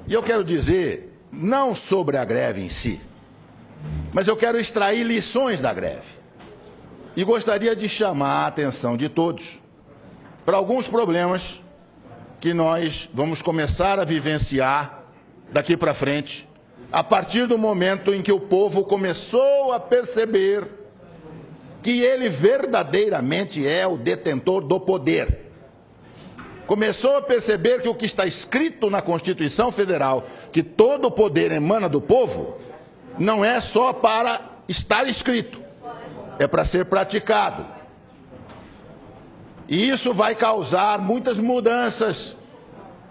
E eu quero dizer, não sobre a greve em si, mas eu quero extrair lições da greve. E gostaria de chamar a atenção de todos para alguns problemas que nós vamos começar a vivenciar daqui para frente, a partir do momento em que o povo começou a perceber que ele verdadeiramente é o detentor do poder. Começou a perceber que o que está escrito na Constituição Federal, que todo o poder emana do povo, não é só para estar escrito, é para ser praticado. E isso vai causar muitas mudanças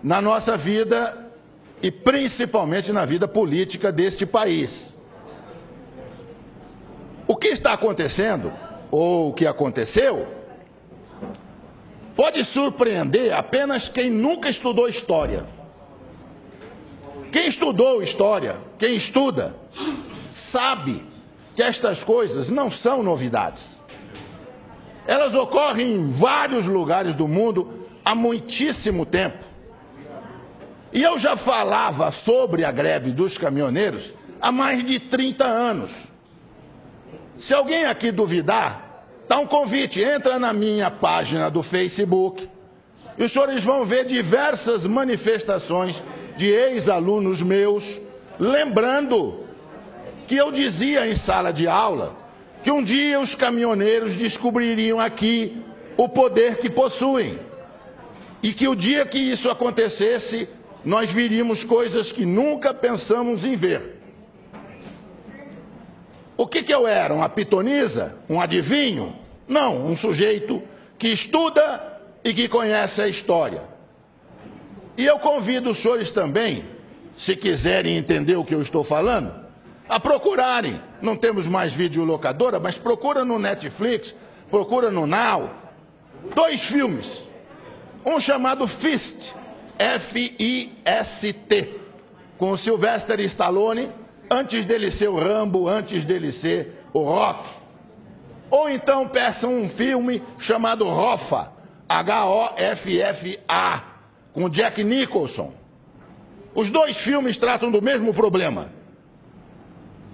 na nossa vida e principalmente na vida política deste país. O que está acontecendo, ou o que aconteceu, pode surpreender apenas quem nunca estudou história. Quem estudou história, quem estuda, sabe que estas coisas não são novidades. Elas ocorrem em vários lugares do mundo há muitíssimo tempo. E eu já falava sobre a greve dos caminhoneiros há mais de 30 anos. Se alguém aqui duvidar, dá um convite, entra na minha página do Facebook e os senhores vão ver diversas manifestações de ex-alunos meus, lembrando que eu dizia em sala de aula que um dia os caminhoneiros descobririam aqui o poder que possuem e que o dia que isso acontecesse, nós viríamos coisas que nunca pensamos em ver. O que eu era? Uma pitonisa? Um adivinho? Não, um sujeito que estuda e que conhece a história. E eu convido os senhores também, se quiserem entender o que eu estou falando, a procurarem. Não temos mais videolocadora, mas procura no Netflix, procura no Now, 2 filmes. Um chamado Fist, F-I-S-T, com o Sylvester Stallone, antes dele ser o Rambo, antes dele ser o Rock. Ou então peçam um filme chamado Hoffa, H-O-F-F-A, com Jack Nicholson. Os 2 filmes tratam do mesmo problema.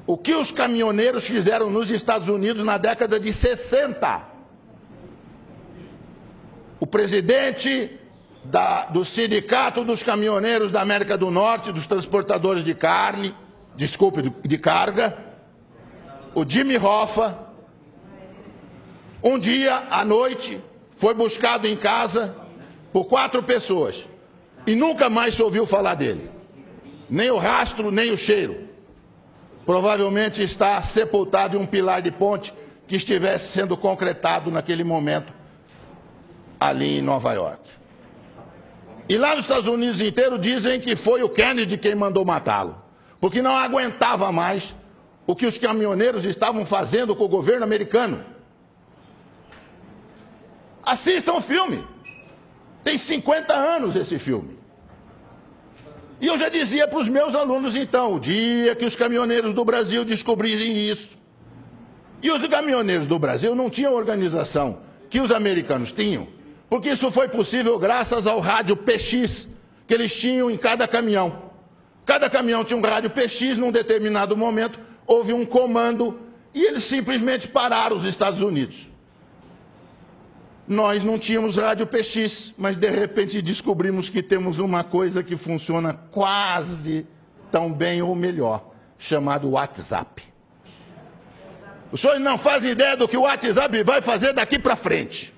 O que os caminhoneiros fizeram nos Estados Unidos na década de 60. O presidente do Sindicato dos Caminhoneiros da América do Norte, dos transportadores de carne, de carga, o Jimmy Hoffa, um dia à noite foi buscado em casa por 4 pessoas e nunca mais se ouviu falar dele. Nem o rastro, nem o cheiro. Provavelmente está sepultado em um pilar de ponte que estivesse sendo concretado naquele momento ali em Nova York. E lá nos Estados Unidos inteiro dizem que foi o Kennedy quem mandou matá-lo, porque não aguentava mais o que os caminhoneiros estavam fazendo com o governo americano. Assistam o filme. Tem 50 anos esse filme. E eu já dizia para os meus alunos, então, o dia que os caminhoneiros do Brasil descobrirem isso. E os caminhoneiros do Brasil não tinham organização que os americanos tinham, porque isso foi possível graças ao rádio PX que eles tinham em cada caminhão. Cada caminhão tinha um rádio PX, num determinado momento houve um comando e eles simplesmente pararam os Estados Unidos. Nós não tínhamos rádio PX, mas de repente descobrimos que temos uma coisa que funciona quase tão bem ou melhor, chamado WhatsApp. Os senhores não fazem ideia do que o WhatsApp vai fazer daqui para frente.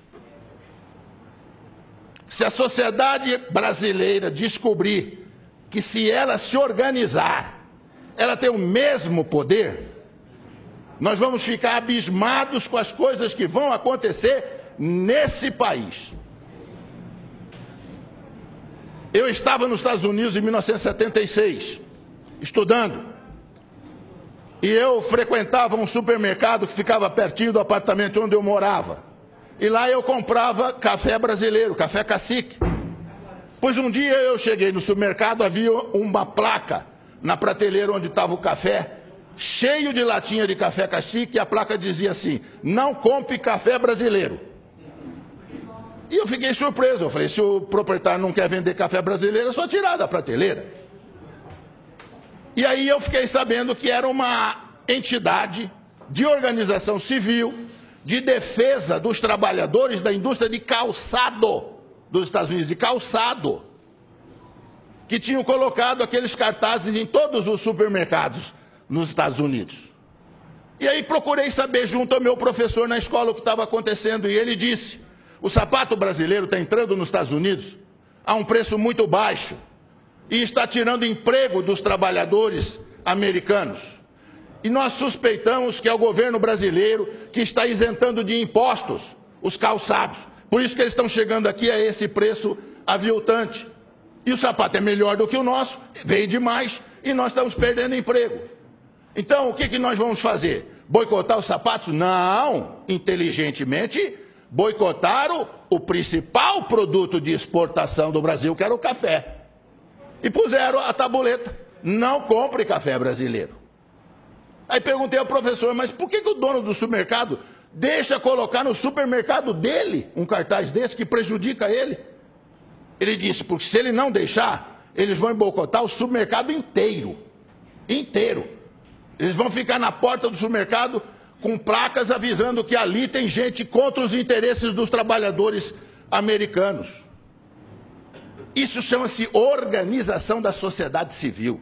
Se a sociedade brasileira descobrir que se ela se organizar, ela tem o mesmo poder, nós vamos ficar abismados com as coisas que vão acontecer nesse país. Eu estava nos Estados Unidos em 1976, estudando, e eu frequentava um supermercado que ficava pertinho do apartamento onde eu morava. E lá eu comprava café brasileiro, café cacique. Pois um dia eu cheguei no supermercado, havia uma placa na prateleira onde estava o café, cheio de latinha de café cacique, e a placa dizia assim: não compre café brasileiro. E eu fiquei surpreso, eu falei, se o proprietário não quer vender café brasileiro, é só tirar da prateleira. E aí eu fiquei sabendo que era uma entidade de organização civil de defesa dos trabalhadores da indústria de calçado dos Estados Unidos, de calçado, que tinham colocado aqueles cartazes em todos os supermercados nos Estados Unidos. E aí procurei saber junto ao meu professor na escola o que estava acontecendo, e ele disse: o sapato brasileiro está entrando nos Estados Unidos a um preço muito baixo e está tirando emprego dos trabalhadores americanos. E nós suspeitamos que é o governo brasileiro que está isentando de impostos os calçados. Por isso que eles estão chegando aqui a esse preço aviltante. E o sapato é melhor do que o nosso, veio demais, e nós estamos perdendo emprego. Então, o que nós vamos fazer? Boicotar os sapatos? Não, inteligentemente, boicotar o principal produto de exportação do Brasil, que era o café. E puseram a tabuleta: não compre café brasileiro. Aí perguntei ao professor: mas por que o dono do supermercado deixa colocar no supermercado dele um cartaz desse que prejudica ele? Ele disse: porque se ele não deixar, eles vão boicotar o supermercado inteiro. Inteiro. Eles vão ficar na porta do supermercado com placas avisando que ali tem gente contra os interesses dos trabalhadores americanos. Isso chama-se organização da sociedade civil.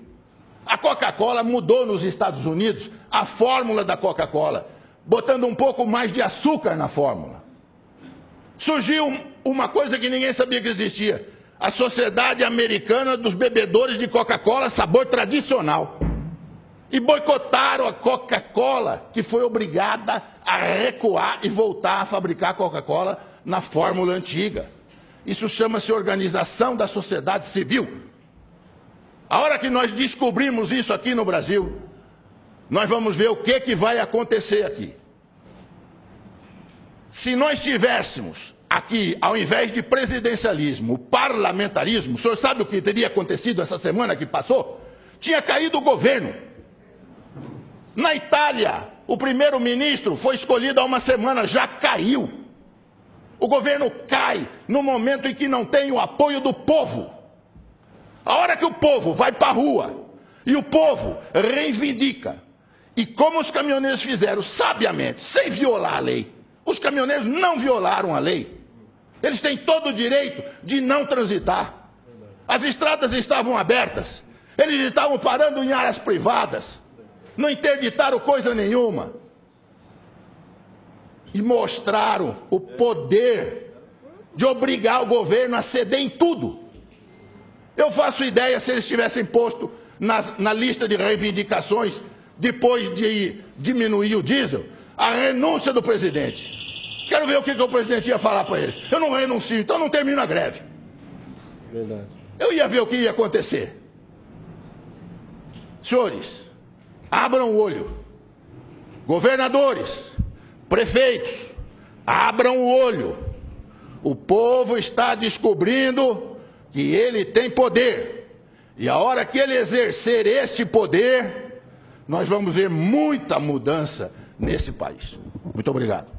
A Coca-Cola mudou nos Estados Unidos a fórmula da Coca-Cola, botando um pouco mais de açúcar na fórmula. Surgiu uma coisa que ninguém sabia que existia: a Sociedade Americana dos Bebedores de Coca-Cola sabor tradicional. E boicotaram a Coca-Cola, que foi obrigada a recuar e voltar a fabricar Coca-Cola na fórmula antiga. Isso chama-se organização da sociedade civil. A hora que nós descobrimos isso aqui no Brasil, nós vamos ver o que vai acontecer aqui. Se nós tivéssemos aqui, ao invés de presidencialismo, parlamentarismo, o senhor sabe o que teria acontecido essa semana que passou? Tinha caído o governo. Na Itália, o primeiro-ministro foi escolhido há uma semana, já caiu. O governo cai no momento em que não tem o apoio do povo. A hora que o povo vai para a rua e o povo reivindica, e como os caminhoneiros fizeram sabiamente, sem violar a lei, os caminhoneiros não violaram a lei. Eles têm todo o direito de não transitar. As estradas estavam abertas, eles estavam parando em áreas privadas, não interditaram coisa nenhuma. E mostraram o poder de obrigar o governo a ceder em tudo. Eu faço ideia se eles tivessem posto na lista de reivindicações, depois de diminuir o diesel, a renúncia do presidente. Quero ver o que o presidente ia falar para eles. Eu não renuncio, então não termino a greve. Verdade. Eu ia ver o que ia acontecer. Senhores, abram o olho. Governadores, prefeitos, abram o olho. O povo está descobrindo que ele tem poder. E a hora que ele exercer este poder, nós vamos ver muita mudança nesse país. Muito obrigado.